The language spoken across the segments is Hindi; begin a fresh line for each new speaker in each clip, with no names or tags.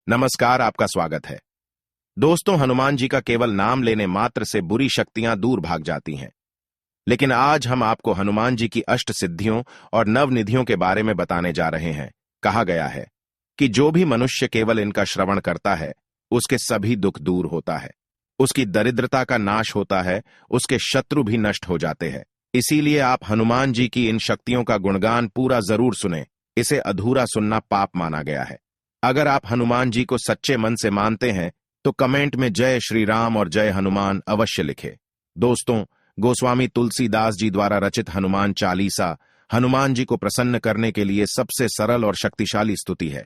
नमस्कार, आपका स्वागत है। दोस्तों, हनुमान जी का केवल नाम लेने मात्र से बुरी शक्तियां दूर भाग जाती हैं। लेकिन आज हम आपको हनुमान जी की अष्ट सिद्धियों और नवनिधियों के बारे में बताने जा रहे हैं। कहा गया है कि जो भी मनुष्य केवल इनका श्रवण करता है, उसके सभी दुख दूर होता है, उसकी दरिद्रता का नाश होता है, उसके शत्रु भी नष्ट हो जाते हैं। इसीलिए आप हनुमान जी की इन शक्तियों का गुणगान पूरा जरूर सुने। इसे अधूरा सुनना पाप माना गया है। अगर आप हनुमान जी को सच्चे मन से मानते हैं तो कमेंट में जय श्री राम और जय हनुमान अवश्य लिखें। दोस्तों, गोस्वामी तुलसीदास जी द्वारा रचित हनुमान चालीसा हनुमान जी को प्रसन्न करने के लिए सबसे सरल और शक्तिशाली स्तुति है।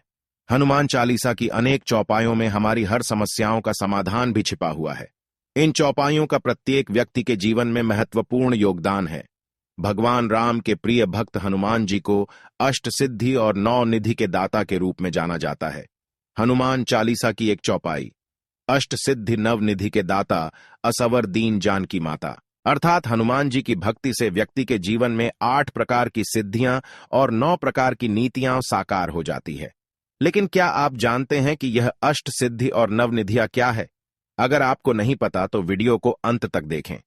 हनुमान चालीसा की अनेक चौपायों में हमारी हर समस्याओं का समाधान भी छिपा हुआ है। इन चौपाइयों का प्रत्येक व्यक्ति के जीवन में महत्वपूर्ण योगदान है। भगवान राम के प्रिय भक्त हनुमान जी को अष्ट सिद्धि और नौ निधि के दाता के रूप में जाना जाता है। हनुमान चालीसा की एक चौपाई, अष्ट सिद्धि नव निधि के दाता असवर दीन जानकी माता। अर्थात हनुमान जी की भक्ति से व्यक्ति के जीवन में 8 प्रकार की सिद्धियां और 9 प्रकार की नीतियां साकार हो जाती है। लेकिन क्या आप जानते हैं कि यह अष्ट सिद्धि और नवनिधियां क्या है? अगर आपको नहीं पता तो वीडियो को अंत तक देखें।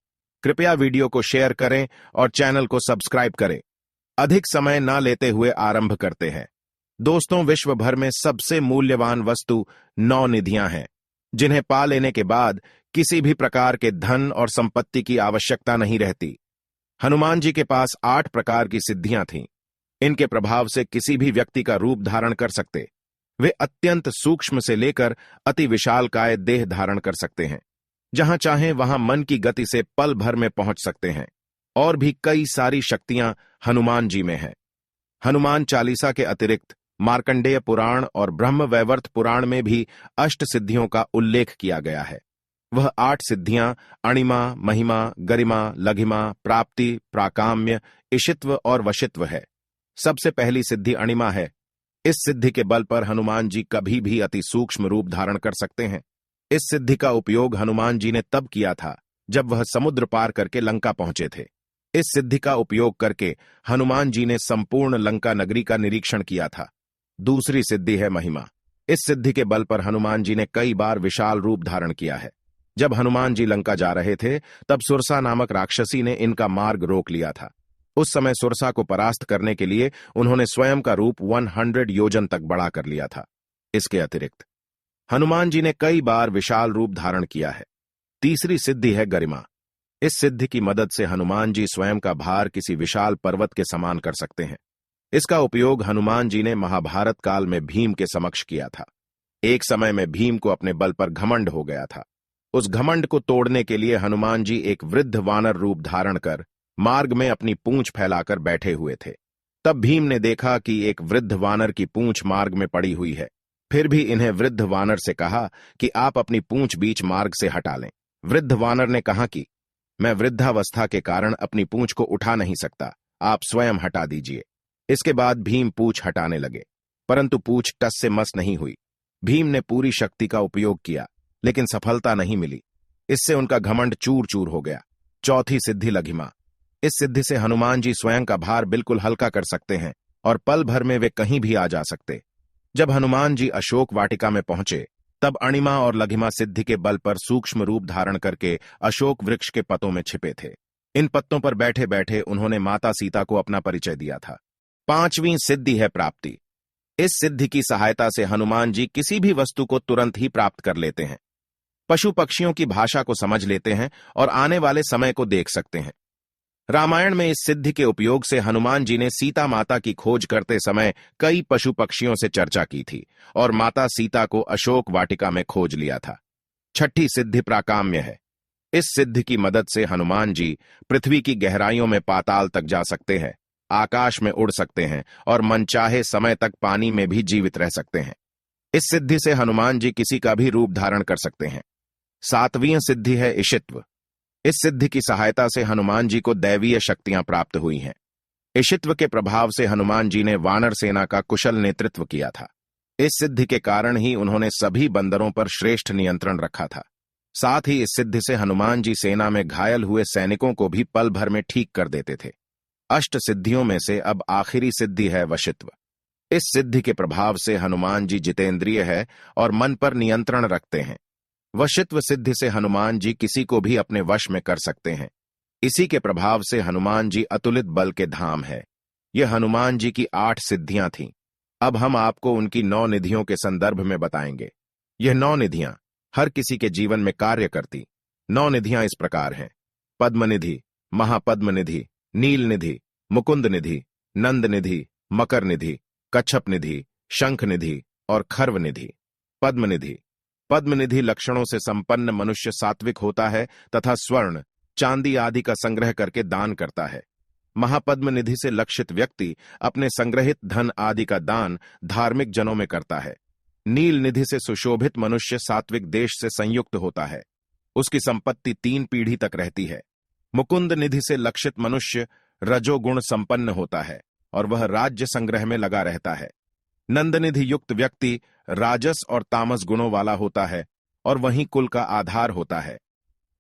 कृपया वीडियो को शेयर करें और चैनल को सब्सक्राइब करें। अधिक समय न लेते हुए आरंभ करते हैं। दोस्तों, विश्व भर में सबसे मूल्यवान वस्तु 9 निधियां हैं, जिन्हें पा लेने के बाद किसी भी प्रकार के धन और संपत्ति की आवश्यकता नहीं रहती। हनुमान जी के पास 8 प्रकार की सिद्धियां थीं। इनके प्रभाव से किसी भी व्यक्ति का रूप धारण कर सकते। वे अत्यंत सूक्ष्म से लेकर अति विशालकाय देह धारण कर सकते हैं। जहां चाहें वहां मन की गति से पल भर में पहुंच सकते हैं। और भी कई सारी शक्तियां हनुमान जी में हैं। हनुमान चालीसा के अतिरिक्त मार्कंडेय पुराण और ब्रह्म वैवर्त पुराण में भी अष्ट सिद्धियों का उल्लेख किया गया है। वह 8 सिद्धियां अणिमा, महिमा, गरिमा, लघिमा, प्राप्ति, प्राकाम्य, इशित्व और वशित्व है। सबसे पहली सिद्धि अणिमा है। इस सिद्धि के बल पर हनुमान जी कभी भी अति सूक्ष्म रूप धारण कर सकते हैं। इस सिद्धि का उपयोग हनुमान जी ने तब किया था जब वह समुद्र पार करके लंका पहुंचे थे। इस सिद्धि का उपयोग करके हनुमान जी ने संपूर्ण लंका नगरी का निरीक्षण किया था। दूसरी सिद्धि है महिमा। इस सिद्धि के बल पर हनुमान जी ने कई बार विशाल रूप धारण किया है। जब हनुमान जी लंका जा रहे थे तब सुरसा नामक राक्षसी ने इनका मार्ग रोक लिया था। उस समय सुरसा को परास्त करने के लिए उन्होंने स्वयं का रूप 100 योजन तक बढ़ा कर लिया था। इसके अतिरिक्त हनुमान जी ने कई बार विशाल रूप धारण किया है। तीसरी सिद्धि है गरिमा। इस सिद्धि की मदद से हनुमान जी स्वयं का भार किसी विशाल पर्वत के समान कर सकते हैं। इसका उपयोग हनुमान जी ने महाभारत काल में भीम के समक्ष किया था। एक समय में भीम को अपने बल पर घमंड हो गया था। उस घमंड को तोड़ने के लिए हनुमान जी एक वृद्ध वानर रूप धारण कर मार्ग में अपनी पूंछ फैलाकर बैठे हुए थे। तब भीम ने देखा कि एक वृद्ध वानर की पूंछ मार्ग में पड़ी हुई है। फिर भी इन्हें वृद्ध वानर से कहा कि आप अपनी पूंछ बीच मार्ग से हटा लें। वृद्ध वानर ने कहा कि मैं वृद्धावस्था के कारण अपनी पूंछ को उठा नहीं सकता, आप स्वयं हटा दीजिए। इसके बाद भीम पूंछ हटाने लगे, परंतु पूंछ टस से मस नहीं हुई। भीम ने पूरी शक्ति का उपयोग किया, लेकिन सफलता नहीं मिली। इससे उनका घमंड चूर चूर हो गया। चौथी सिद्धि लघिमा। इस सिद्धि से हनुमान जी स्वयं का भार बिल्कुल हल्का कर सकते हैं और पल भर में वे कहीं भी आ जा सकते। जब हनुमान जी अशोक वाटिका में पहुंचे तब अणिमा और लघिमा सिद्धि के बल पर सूक्ष्म रूप धारण करके अशोक वृक्ष के पत्तों में छिपे थे। इन पत्तों पर बैठे बैठे उन्होंने माता सीता को अपना परिचय दिया था। 5वीं सिद्धि है प्राप्ति। इस सिद्धि की सहायता से हनुमान जी किसी भी वस्तु को तुरंत ही प्राप्त कर लेते हैं। पशु पक्षियों की भाषा को समझ लेते हैं और आने वाले समय को देख सकते हैं। रामायण में इस सिद्धि के उपयोग से हनुमान जी ने सीता माता की खोज करते समय कई पशु पक्षियों से चर्चा की थी और माता सीता को अशोक वाटिका में खोज लिया था। 6ठी सिद्धि प्राकाम्य है। इस सिद्धि की मदद से हनुमान जी पृथ्वी की गहराइयों में पाताल तक जा सकते हैं, आकाश में उड़ सकते हैं और मनचाहे समय तक पानी में भी जीवित रह सकते हैं। इस सिद्धि से हनुमान जी किसी का भी रूप धारण कर सकते हैं। 7वीं सिद्धि है इशित्व। इस सिद्धि की सहायता से हनुमान जी को दैवीय शक्तियां प्राप्त हुई हैं। इशित्व के प्रभाव से हनुमान जी ने वानर सेना का कुशल नेतृत्व किया था। इस सिद्धि के कारण ही उन्होंने सभी बंदरों पर श्रेष्ठ नियंत्रण रखा था। साथ ही इस सिद्धि से हनुमान जी सेना में घायल हुए सैनिकों को भी पल भर में ठीक कर देते थे। अष्ट सिद्धियों में से अब आखिरी सिद्धि है वशित्व। इस सिद्धि के प्रभाव से हनुमान जी जितेंद्रिय है और मन पर नियंत्रण रखते हैं। वशित्व सिद्धि से हनुमान जी किसी को भी अपने वश में कर सकते हैं। इसी के प्रभाव से हनुमान जी अतुलित बल के धाम है। यह हनुमान जी की 8 सिद्धियां थीं। अब हम आपको उनकी 9 निधियों के संदर्भ में बताएंगे। यह 9 निधियां हर किसी के जीवन में कार्य करती। 9 निधियां इस प्रकार हैं: पद्म निधि, महापद्म निधि, नील निधि, मुकुंद निधि, नंद निधि, मकर निधि, कच्छप निधि, शंख निधि और खर्व निधि। पद्म निधि। पद्म निधि लक्षणों से संपन्न मनुष्य सात्विक होता है तथा स्वर्ण, चांदी आदि का संग्रह करके दान करता है। महापद्म निधि से लक्षित व्यक्ति अपने संग्रहित धन आदि का दान धार्मिक जनों में करता है। नील निधि से सुशोभित मनुष्य सात्विक देश से संयुक्त होता है। उसकी संपत्ति 3 पीढ़ी तक रहती है। मुकुंद निधि से लक्षित मनुष्य रजोगुण संपन्न होता है और वह राज्य संग्रह में लगा रहता है। नंद निधि युक्त व्यक्ति राजस और तामस गुणों वाला होता है और वहीं कुल का आधार होता है।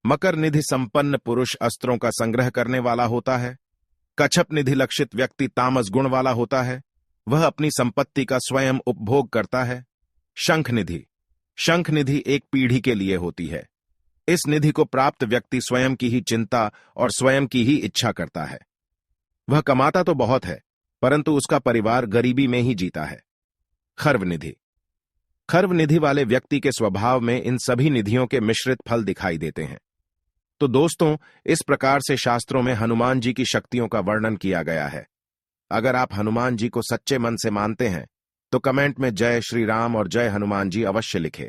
मकर निधि संपन्न पुरुष अस्त्रों का संग्रह करने वाला होता है। कच्छप निधि लक्षित व्यक्ति तामस गुण वाला होता है, वह अपनी संपत्ति का स्वयं उपभोग करता है। शंख निधि। शंख निधि एक पीढ़ी के लिए होती है। इस निधि को प्राप्त व्यक्ति स्वयं की ही चिंता और स्वयं की ही इच्छा करता है। वह कमाता तो बहुत है, परंतु उसका परिवार गरीबी में ही जीता है। खर्व निधि। खर्व निधि वाले व्यक्ति के स्वभाव में इन सभी निधियों के मिश्रित फल दिखाई देते हैं। तो दोस्तों, इस प्रकार से शास्त्रों में हनुमान जी की शक्तियों का वर्णन किया गया है। अगर आप हनुमान जी को सच्चे मन से मानते हैं तो कमेंट में जय श्री राम और जय हनुमान जी अवश्य लिखें।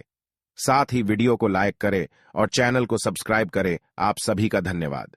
साथ ही वीडियो को लाइक करें और चैनल को सब्सक्राइब करें। आप सभी का धन्यवाद।